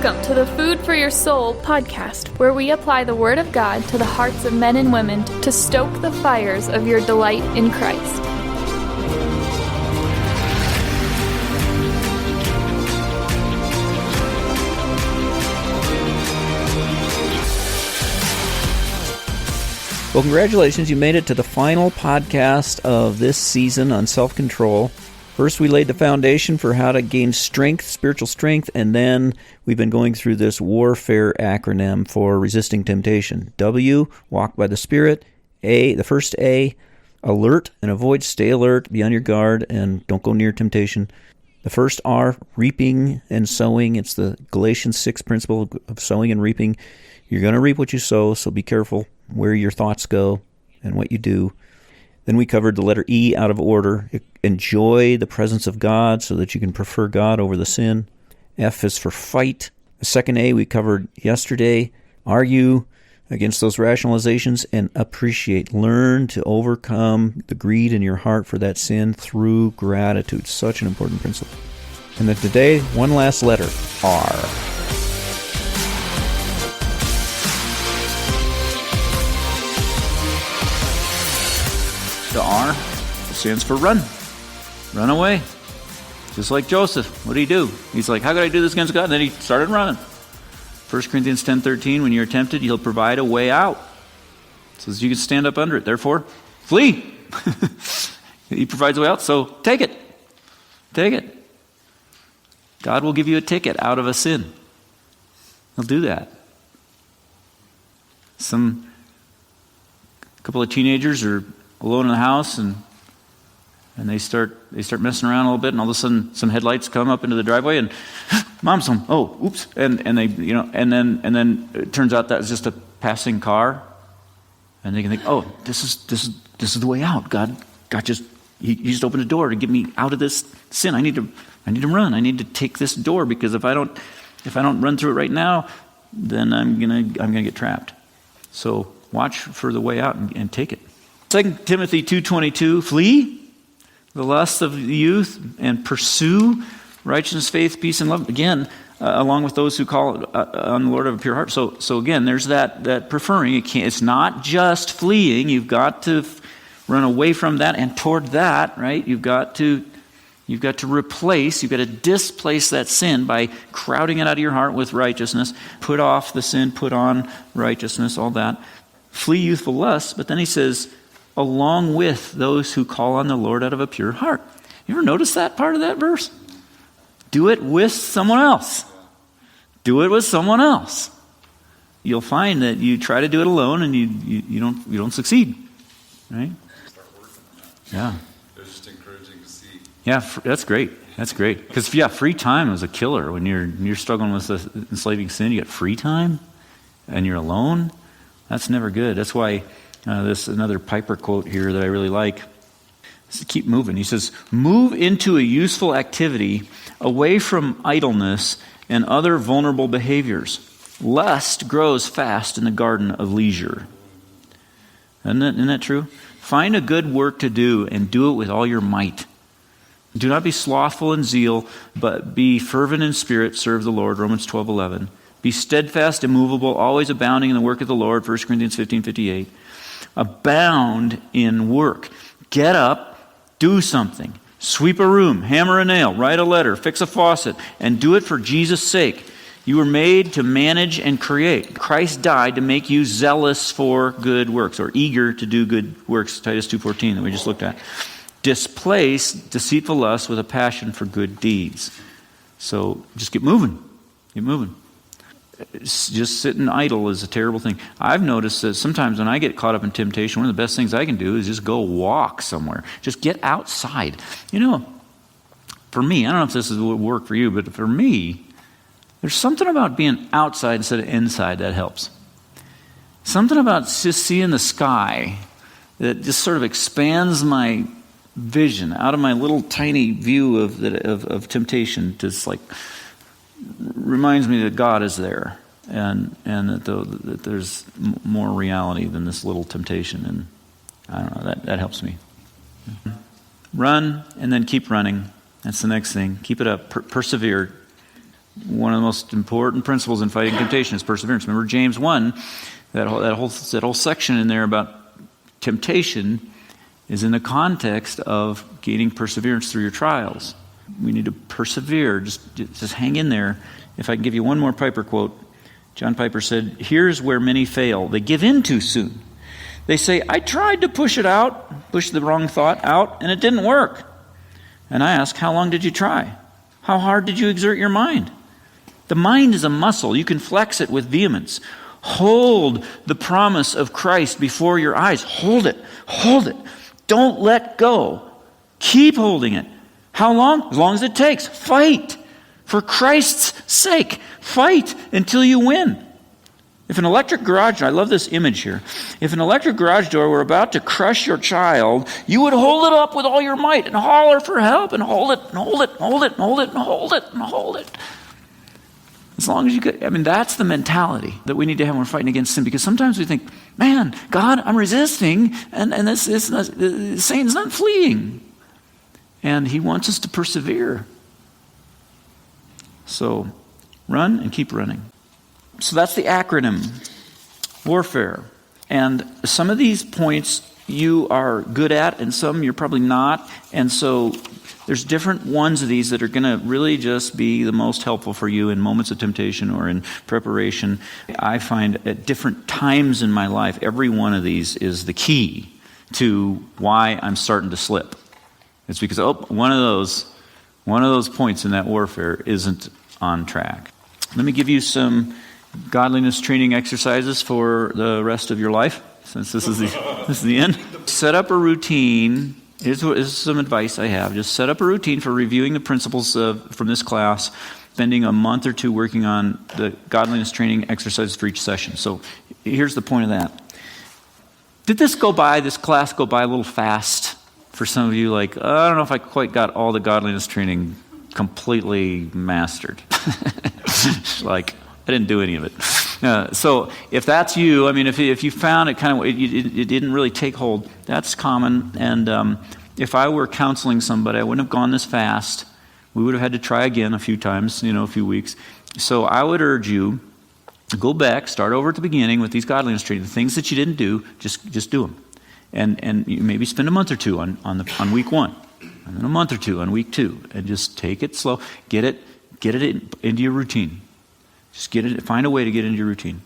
Welcome to the Food for Your Soul podcast, where we apply the Word of God to the hearts of men and women to stoke the fires of your delight in Christ. Well, congratulations, you made it to the final podcast of this season on self-control. First, we laid the foundation for how to gain strength, spiritual strength, and then we've been going through this warfare acronym for resisting temptation. W, walk by the Spirit. A, the first A, alert and avoid, stay alert, be on your guard, and don't go near temptation. The first R, reaping and sowing. It's the Galatians 6 principle of sowing and reaping. You're going to reap what you sow, so be careful where your thoughts go and what you do. Then we covered the letter E, out of order. Enjoy the presence of God so that you can prefer God over the sin. F is for fight. The second A we covered yesterday. Argue against those rationalizations and appreciate. Learn to overcome the greed in your heart for that sin through gratitude. Such an important principle. And then today, one last letter, R. The R stands for run. Run away. Just like Joseph. What did he do? He's like, how could I do this against God? And then he started running. 1 Corinthians 10:13, when you're tempted, he'll provide a way out so that you can stand up under it. Therefore, flee. He provides a way out, so take it. Take it. God will give you a ticket out of a sin. He'll do that. A couple of teenagers are alone in the house, and they start messing around a little bit, and all of a sudden some headlights come up into the driveway, and Mom's home. Oh, oops! And they and then it turns out that was just a passing car, and they can think, oh, this is the way out. God just he just opened a door to get me out of this sin. I need to run. I need to take this door, because if I don't run through it right now, then I'm gonna get trapped. So watch for the way out and take it. 2 Timothy 2:22, flee the lusts of the youth and pursue righteousness, faith, peace, and love. Again, along with those who call on the Lord of a pure heart. So again, there's that preferring. It's not just fleeing. You've got to run away from that and toward that, right? You've got to replace. You've got to displace that sin by crowding it out of your heart with righteousness. Put off the sin. Put on righteousness. All that. Flee youthful lusts. But then he says, along with those who call on the Lord out of a pure heart. You ever notice that part of that verse? Do it with someone else. Do it with someone else. You'll find that you try to do it alone and you don't succeed. Right? Start working on that. Yeah. It's just encouraging to see. Yeah, that's great. That's great. Because free time is a killer. When you're struggling with the enslaving sin, you got free time and you're alone. That's never good. That's why this another Piper quote here that I really like. Keep moving. He says, move into a useful activity away from idleness and other vulnerable behaviors. Lust grows fast in the garden of leisure. Isn't that true? Find a good work to do and do it with all your might. Do not be slothful in zeal, but be fervent in spirit, serve the Lord, Romans 12:11. Be steadfast, immovable, always abounding in the work of the Lord, 1 Corinthians 15:58. Abound in work. Get up, do something. Sweep a room, hammer a nail, write a letter, fix a faucet, and do it for Jesus' sake. You were made to manage and create. Christ died to make you zealous for good works, or eager to do good works, Titus 2:14 that we just looked at. Displace deceitful lust with a passion for good deeds. So just get moving. Get moving. Just sitting idle is a terrible thing. I've noticed that sometimes when I get caught up in temptation, one of the best things I can do is just go walk somewhere. Just get outside. For me, I don't know if this would work for you, but for me, there's something about being outside instead of inside that helps. Something about just seeing the sky that just sort of expands my vision out of my little tiny view of temptation. Just like reminds me that God is there, and that there's more reality than this little temptation, and I don't know, that helps me. Run and then keep running. That's the next thing. Keep it up. Persevere. one of the most important principles in fighting temptation is perseverance. Remember James 1, that whole section in there about temptation is in the context of gaining perseverance through your trials. We need to persevere. Just hang in there. If I can give you one more Piper quote, John Piper said, "Here's where many fail. They give in too soon. They say, I tried to push the wrong thought out, and it didn't work. And I ask, how long did you try? How hard did you exert your mind? The mind is a muscle. You can flex it with vehemence. Hold the promise of Christ before your eyes. Hold it. Hold it. Don't let go. Keep holding it. How long? As long as it takes. Fight. For Christ's sake. Fight until you win. If an electric garage, I love this image here. If an electric garage door were about to crush your child, you would hold it up with all your might and holler for help and hold it, and hold it, and hold it, and hold it, and hold it, and hold it. As long as you could, that's the mentality that we need to have when we're fighting against sin. Because sometimes we think, man, God, I'm resisting, and Satan's not fleeing. And he wants us to persevere. So, run and keep running. So that's the acronym, warfare. And some of these points you are good at, and some you're probably not. And so there's different ones of these that are going to really just be the most helpful for you in moments of temptation or in preparation. I find at different times in my life, every one of these is the key to why I'm starting to slip. It's because, one of those points in that warfare isn't on track. Let me give you some godliness training exercises for the rest of your life, since this is the end. Set up a routine. Here's some advice I have. Just set up a routine for reviewing the principles from this class, spending a month or two working on the godliness training exercises for each session. So here's the point of that. Did this class go by a little fast for some of you? Like, I don't know if I quite got all the godliness training completely mastered. Like, I didn't do any of it. So if that's you, if you found it it didn't really take hold, that's common. And if I were counseling somebody, I wouldn't have gone this fast. We would have had to try again a few times, a few weeks. So I would urge you to go back, start over at the beginning with these godliness training. The things that you didn't do, just do them. And you maybe spend a month or two on week 1, and then a month or two on week 2, and just take it slow. Get it into your routine. Just find a way to get into your routine.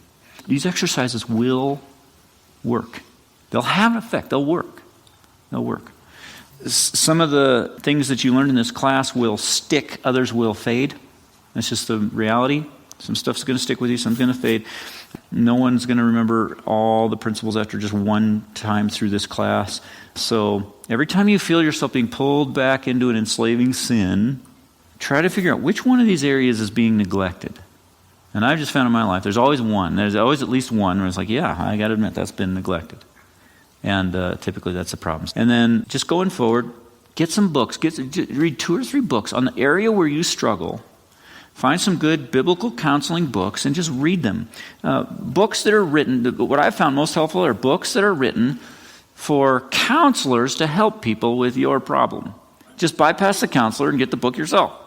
These exercises will work. They'll have an effect. They'll work. Some of the things that you learned in this class will stick. Others will fade. That's just the reality. Some stuff's going to stick with you. Some's going to fade. No one's going to remember all the principles after just one time through this class. So every time you feel yourself being pulled back into an enslaving sin, try to figure out which one of these areas is being neglected. And I've just found in my life, there's always one. There's always at least one where it's like, yeah, I got to admit, that's been neglected. And typically that's the problem. And then just going forward, get some books. Read 2 or 3 books on the area where you struggle. Find some good biblical counseling books and just read them. Books that are written, what I've found most helpful are books that are written for counselors to help people with your problem. Just bypass the counselor and get the book yourself.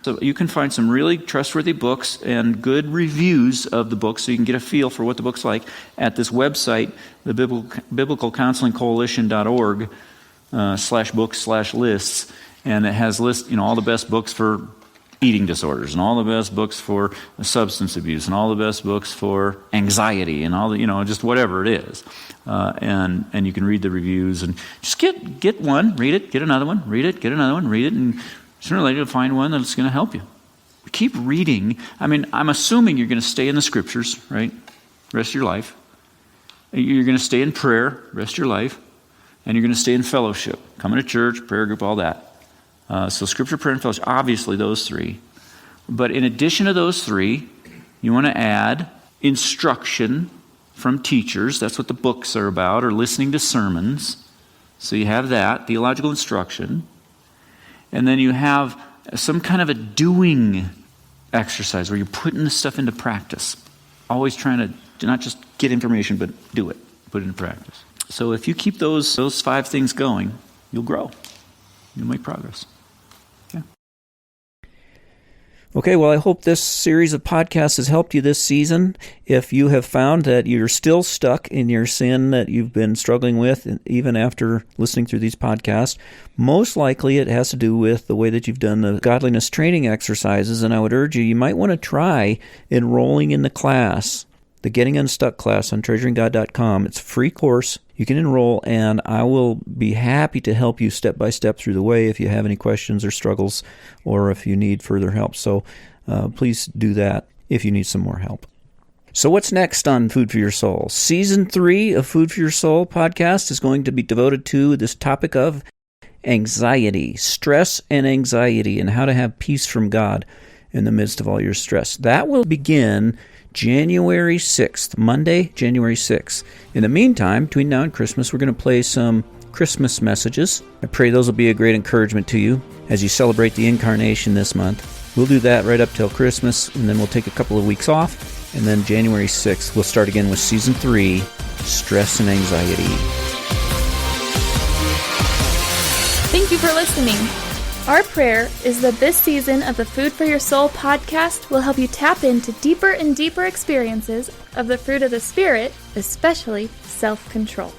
So you can find some really trustworthy books and good reviews of the books so you can get a feel for what the book's like at this website, the biblicalcounselingcoalition.org /books/lists. And it has lists, all the best books for eating disorders and all the best books for substance abuse and all the best books for anxiety and all the, just whatever it is. And you can read the reviews and just get one, read it, get another one, read it, get another one, read it, and sooner or later you'll find one that's going to help you. Keep reading. I'm assuming you're going to stay in the scriptures, right? Rest of your life. You're going to stay in prayer, rest of your life. And you're going to stay in fellowship. Coming to church, prayer group, all that. So scripture, prayer, and fellowship, obviously those 3. But in addition to those 3, you want to add instruction from teachers. That's what the books are about, or listening to sermons. So you have that, theological instruction. And then you have some kind of a doing exercise where you're putting this stuff into practice. Always trying to not just get information, but do it. Put it into practice. So if you keep those 5 things going, you'll grow. You'll make progress. Yeah. Okay, well, I hope this series of podcasts has helped you this season. If you have found that you're still stuck in your sin that you've been struggling with, even after listening through these podcasts, most likely it has to do with the way that you've done the godliness training exercises, and I would urge you might want to try enrolling in the class, the Getting Unstuck class on treasuringgod.com. It's a free course. You can enroll, and I will be happy to help you step by step through the way if you have any questions or struggles or if you need further help. So please do that if you need some more help. So what's next on Food for Your Soul? Season 3 of Food for Your Soul podcast is going to be devoted to this topic of anxiety, stress and anxiety, and how to have peace from God in the midst of all your stress. That will begin January 6th, Monday, January 6th. In the meantime, between now and Christmas, we're going to play some Christmas messages. I pray those will be a great encouragement to you as you celebrate the Incarnation this month. We'll do that right up till Christmas, and then we'll take a couple of weeks off, and then January 6th, we'll start again with Season 3, Stress and Anxiety. Thank you for listening. Our prayer is that this season of the Food for Your Soul podcast will help you tap into deeper and deeper experiences of the fruit of the Spirit, especially self-control.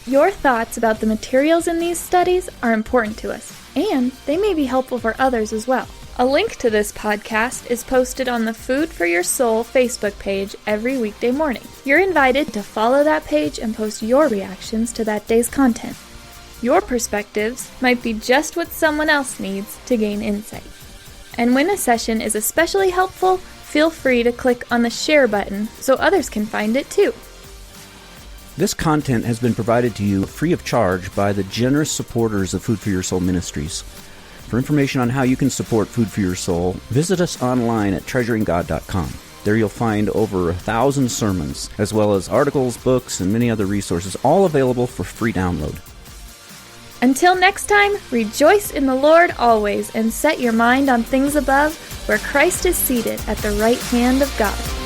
Your thoughts about the materials in these studies are important to us, and they may be helpful for others as well. A link to this podcast is posted on the Food for Your Soul Facebook page every weekday morning. You're invited to follow that page and post your reactions to that day's content. Your perspectives might be just what someone else needs to gain insight. And when a session is especially helpful, feel free to click on the share button so others can find it too. This content has been provided to you free of charge by the generous supporters of Food for Your Soul Ministries. For information on how you can support Food for Your Soul, visit us online at treasuringgod.com. There you'll find over 1,000 sermons, as well as articles, books, and many other resources, all available for free download. Until next time, rejoice in the Lord always and set your mind on things above, where Christ is seated at the right hand of God.